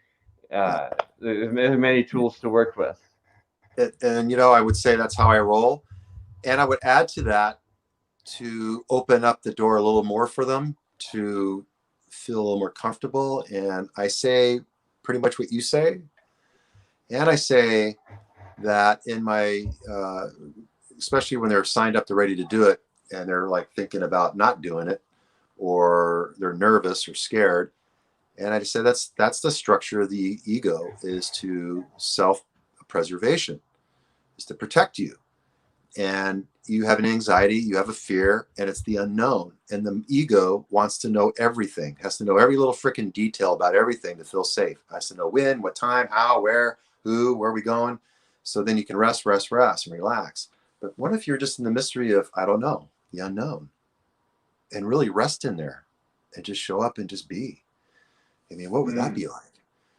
tools to work with. And I would say that's how I roll. And I would add to that, to open up the door a little more for them to feel a little more comfortable. And I say pretty much what you say. And I say that in my, especially when they're signed up, they're ready to do it, and they're like thinking about not doing it, or they're nervous or scared. And I just say that's the structure of the ego, is to self-preservation, is to protect you. And you have an anxiety, you have a fear, and it's the unknown. And the ego wants to know everything, has to know every little freaking detail about everything to feel safe. Has to know when, what time, how, where, who, where are we going? So then you can rest, and relax. But what if you're just in the mystery of, I don't know, the unknown, and really rest in there and just show up and just be? I mean, what would that be like?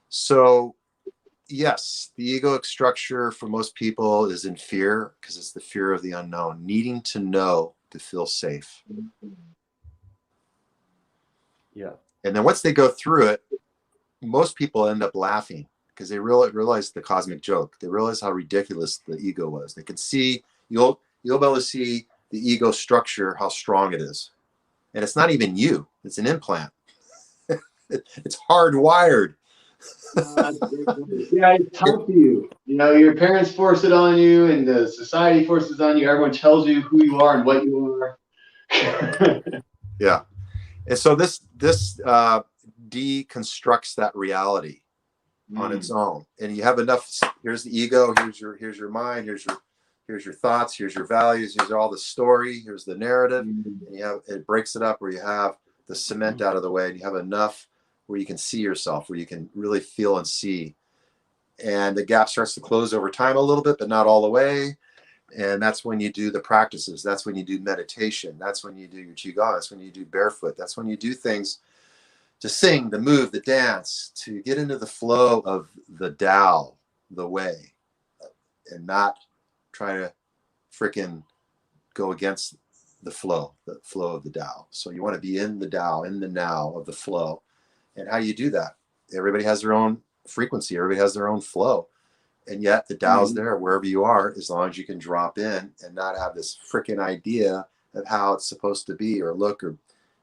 So yes, the egoic structure for most people is in fear, because it's the fear of the unknown, needing to know to feel safe. Yeah. And then once they go through it, most people end up laughing, because they realize the cosmic joke. They realize how ridiculous the ego was. They can see, you'll be able to see the ego structure, how strong it is. And it's not even you, it's an implant. It's hardwired. Yeah, it's taught to you. Your parents force it on you, and the society forces on you. Everyone tells you who you are and what you are. Yeah. And so this deconstructs that reality on its own. And you have enough. Here's the ego. Here's your mind. Here's your thoughts. Here's your values. Here's all the story. Here's the narrative. And it breaks it up, where you have the cement out of the way, and you have enough where you can see yourself, where you can really feel and see. And the gap starts to close over time a little bit, but not all the way. And that's when you do the practices. That's when you do meditation. That's when you do your qigong. That's when you do barefoot. That's when you do things to sing, to move, to dance, to get into the flow of the Tao, the way, and not try to freaking go against the flow of the Tao. So you want to be in the Tao, in the now of the flow. And how you do that? Everybody has their own frequency. Everybody has their own flow. And yet the Tao's there wherever you are, as long as you can drop in and not have this freaking idea of how it's supposed to be or look. Or,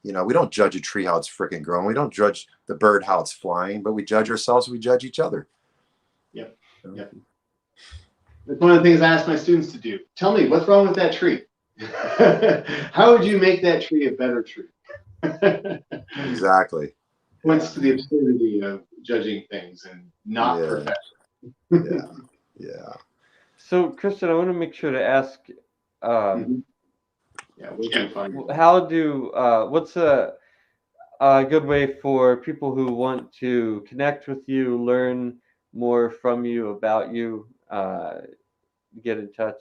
we don't judge a tree how it's freaking growing. We don't judge the bird how it's flying, but we judge ourselves. We judge each other. Yep. Yep. That's one of the things I ask my students to do. Tell me, what's wrong with that tree? How would you make that tree a better tree? Exactly. points to the absurdity of judging things and not Yeah. perfection. Yeah. So, Christian, I want to make sure to ask, Yeah, we can find it. what's a good way for people who want to connect with you, learn more from you, about you, get in touch?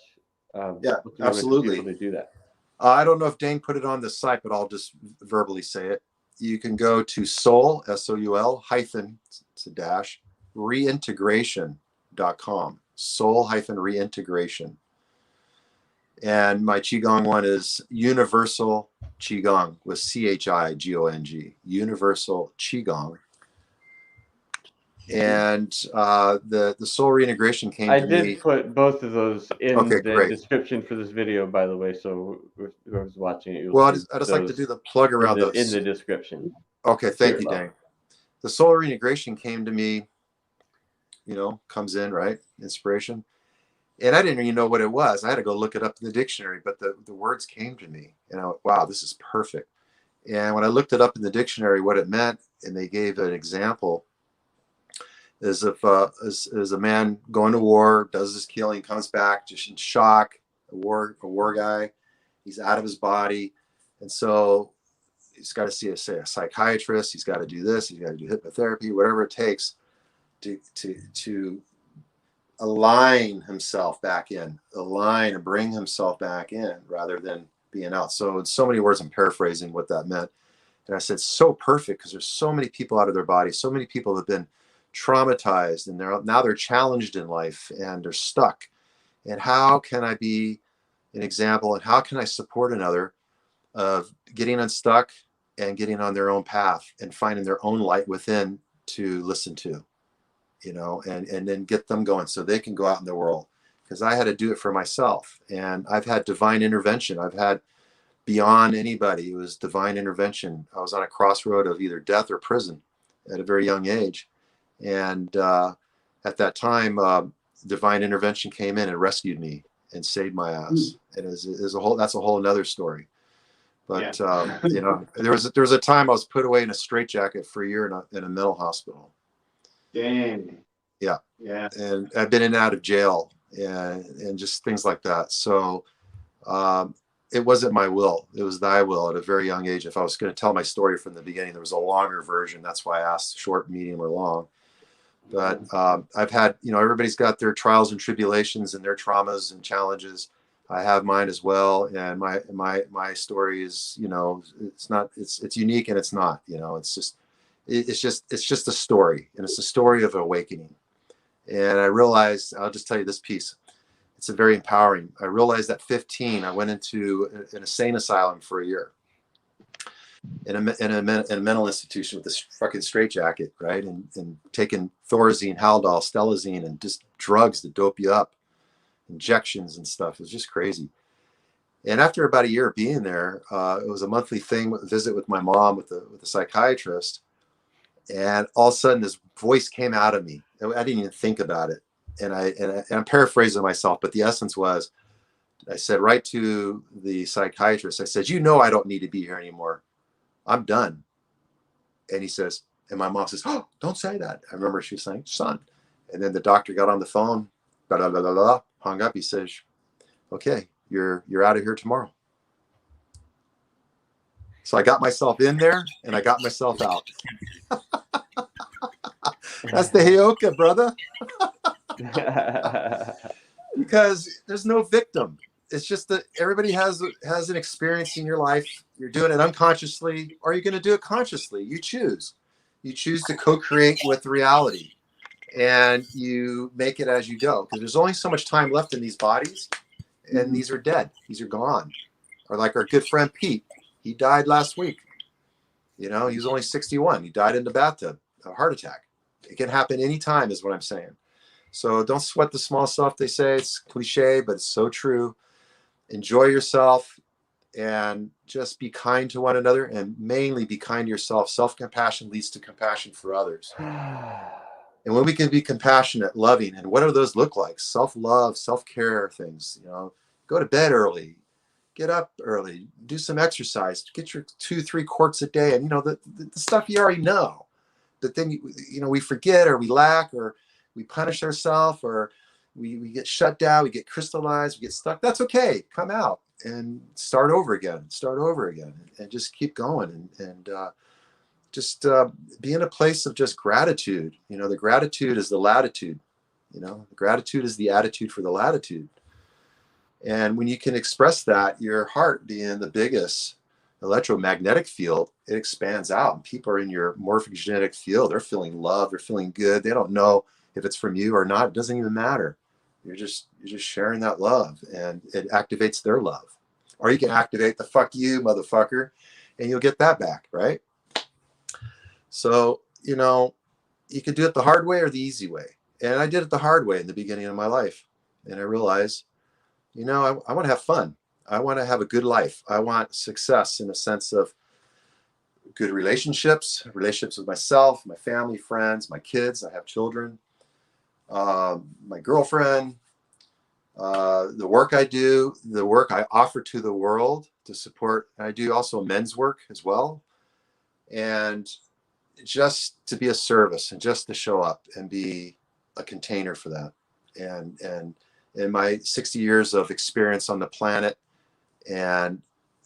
Yeah, What's a good way for absolutely. people to do that? I don't know if Dane put it on the site, but I'll just verbally say it. You can go to soul, SOUL, hyphen, it's a dash, reintegration.com. Soul hyphen reintegration. And my Qigong one is Universal Qigong with CHIGONG. Universal Qigong. And the soul reintegration came I to did me. put both of those in Okay, the great. description for this video, by the way, so whoever's watching it, you'll Well, see I just like to those do the plug around in those. the description. Okay, thank Sure. you, Dane. The soul reintegration came to me, comes in, right? Inspiration. And I didn't even know what it was. I had to go look it up in the dictionary, but the words came to me. And I went, wow, this is perfect. And when I looked it up in the dictionary, what it meant, and they gave an example, is if is a man going to war, does his killing, comes back just in shock, a war guy, he's out of his body. And so he's got to see a psychiatrist, he's got to do this, he's got to do hypnotherapy, whatever it takes to align himself back in, align and bring himself back in rather than being out. So in so many words, I'm paraphrasing what that meant. And I said, so perfect, because there's so many people out of their body. So many people have been traumatized and they're challenged in life and they're stuck. And how can I be an example, and how can I support another of getting unstuck and getting on their own path and finding their own light within to listen to, and then get them going so they can go out in the world. Because I had to do it for myself, and I've had divine intervention. I've had beyond anybody. It was divine intervention. I was on a crossroad of either death or prison at a very young age. And at that time, divine intervention came in and rescued me and saved my ass. And that's a whole another story. But there was a time I was put away in a straitjacket for a year in a mental hospital. Dang. Yeah. Yeah. And I've been in and out of jail and just things like that. So it wasn't my will. It was thy will at a very young age. If I was going to tell my story from the beginning, there was a longer version. That's why I asked short, medium, or long. But I've had, everybody's got their trials and tribulations and their traumas and challenges. I have mine as well. And my story is, it's unique, and it's not, it's just a story, and it's a story of awakening. And I realized, I'll just tell you this piece. It's a very empowering. I realized at 15, I went into an insane asylum for a year in a mental institution with this fucking straitjacket, right? And taking Thorazine, Haldol, Stelazine, and just drugs that dope you up, injections and stuff. It was just crazy. And after about a year of being there, it was a monthly visit with my mom with the psychiatrist. And all of a sudden, this voice came out of me. I didn't even think about it. And I'm paraphrasing myself, but the essence was, I said right to the psychiatrist, I said, I don't need to be here anymore. I'm done. And he says, and my mom says, oh, don't say that. I remember she was saying, son. And then the doctor got on the phone, blah, blah, blah, blah, hung up. He says, okay, you're out of here tomorrow. So I got myself in there and I got myself out. That's the Heyoka, brother. Because there's no victim. It's just that everybody has an experience in your life. You're doing it unconsciously, or you're going to do it consciously. You choose to co-create with reality, and you make it as you go. Because there's only so much time left in these bodies, and these are dead. These are gone. Or like our good friend Pete, he died last week. He was only 61. He died in the bathtub, a heart attack. It can happen anytime, is what I'm saying. So don't sweat the small stuff. They say it's cliche, but it's so true. Enjoy yourself and just be kind to one another, and mainly be kind to yourself. Self-compassion leads to compassion for others. And when we can be compassionate, loving, and what do those look like? Self-love, self-care things, go to bed early, get up early, do some exercise, get your 2-3 quarts a day. And, the stuff you already know. but then we forget, or we lack, or we punish ourselves, or we get shut down, we get crystallized, we get stuck. That's okay. Come out and start over again, and just keep going, and just be in a place of just gratitude. The gratitude is the latitude. The gratitude is the attitude for the latitude. And when you can express that, your heart being the biggest electromagnetic field, it expands out, and people are in your morphogenetic field. They're feeling love. They're feeling good. They don't know if it's from you or not. It doesn't even matter. You're just sharing that love, and it activates their love. Or you can activate the fuck you, motherfucker, and you'll get that back, right? So, you can do it the hard way or the easy way. And I did it the hard way in the beginning of my life. And I realized, I want to have fun. I want to have a good life. I want success in a sense of good relationships with myself, my family, friends, my kids. I have children, my girlfriend, the work I do, the work I offer to the world to support. I do also men's work as well. And just to be a service, and just to show up and be a container for that. And in my 60 years of experience on the planet, and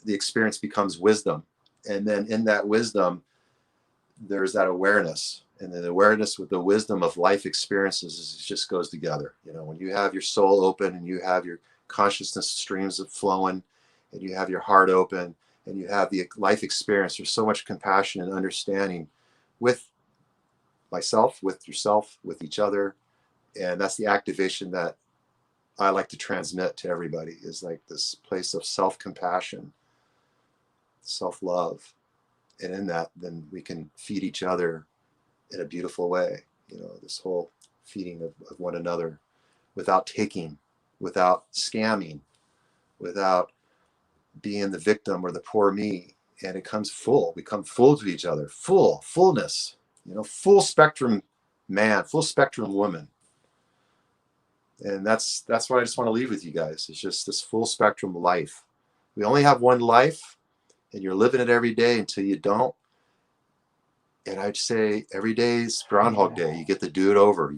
the experience becomes wisdom. And then in that wisdom, there's that awareness. And then the awareness with the wisdom of life experiences just goes together. When you have your soul open, and you have your consciousness streams of flowing, and you have your heart open, and you have the life experience, there's so much compassion and understanding with myself, with yourself, with each other. And that's the activation that I like to transmit to everybody, is like this place of self-compassion, self-love. And in that, then we can feed each other in a beautiful way. This whole feeding of one another, without taking, without scamming, without being the victim or the poor me. And it comes full. We come full to each other, fullness, full spectrum man, full spectrum woman. And that's what I just want to leave with you guys. It's just this full spectrum life. We only have one life, and you're living it every day until you don't. And I'd say every day is Groundhog Day. You get to do it over.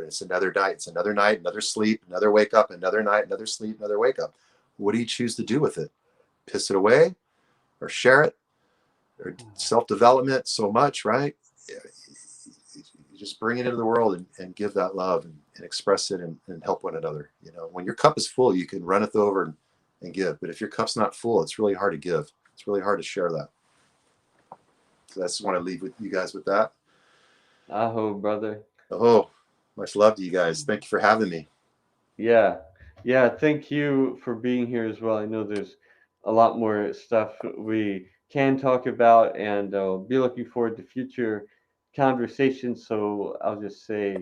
It's another night. It's another night, another sleep, another wake up, another night, another sleep, another wake up. What do you choose to do with it? Piss it away, or share it, or self-development so much, right? You just bring it into the world, and give that love, and express it, and help one another. When your cup is full, you can run it over and give. But if your cup's not full, it's really hard to give. It's really hard to share that. So I just want to leave with you guys with that. Aho, brother. Oh, much love to you guys. Thank you for having me. Yeah. Thank you for being here as well. I know there's a lot more stuff we can talk about, and I'll be looking forward to future conversations. So I'll just say,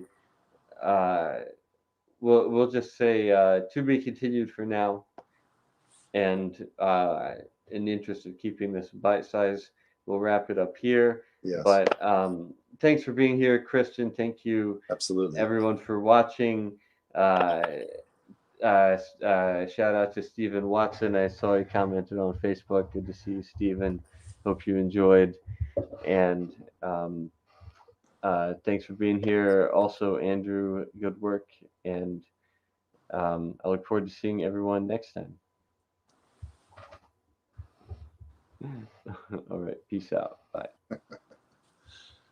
we'll just say to be continued for now. And in the interest of keeping this bite size, we'll wrap it up here. Yes. But thanks for being here, Christian. Thank you, absolutely, everyone, for watching. Shout out to Stephen Watson. I saw you commented on Facebook. Good to see you, Stephen. Hope you enjoyed. And thanks for being here. Also, Andrew, good work. And I look forward to seeing everyone next time. All right. Peace out. Bye.